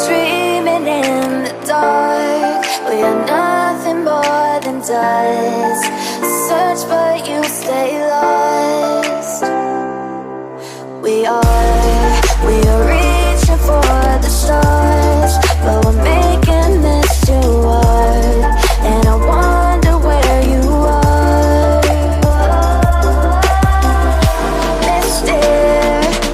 dreaming in the dark. We are nothing more than dust. Search but you stay lost. We are reaching for the stars, but we're making this too hard. And I wonder where you are. Mysterious,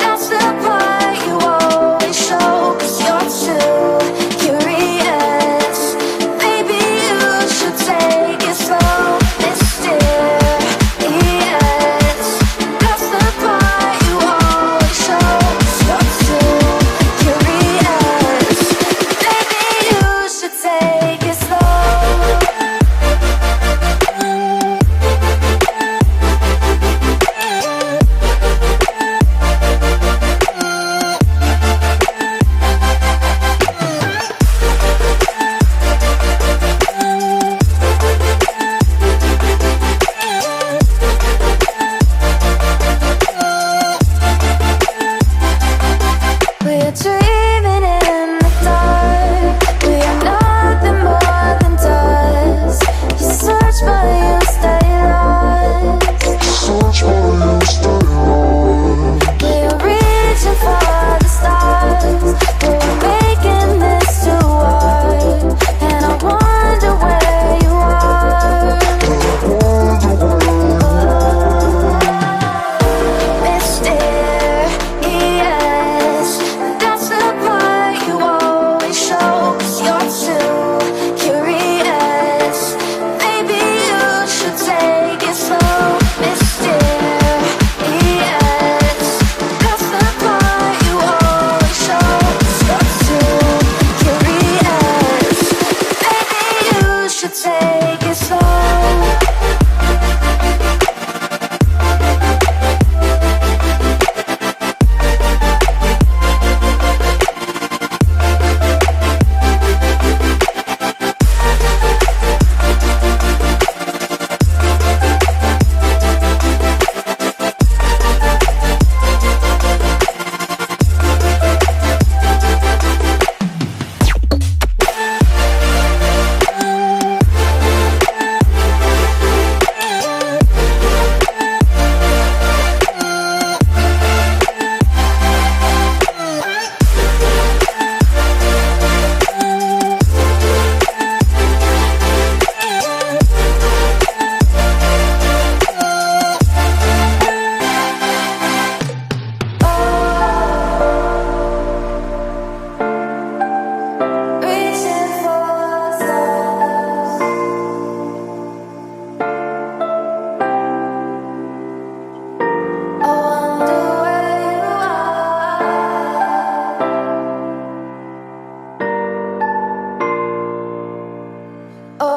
that's the part you always show. 'Cause you're too curious. Maybe you should take it slow. Mysterious, that's the part you always show. 'Cause you're too curious. Maybe you should take it slow. We're dreaming in the dark. We are nothing more than dust. You search but you stay lost. We are reaching for the stars, but we're making this too hard. And I wonder where you are. Mysterious, that's the part you always show. 'Cause you're too curious. Maybe you should take it slow. Mysterious, that's the part you always show. 'Cause you're too curious. Maybe you should take it slow. Reaching for stars. I wonder where you are. Oh.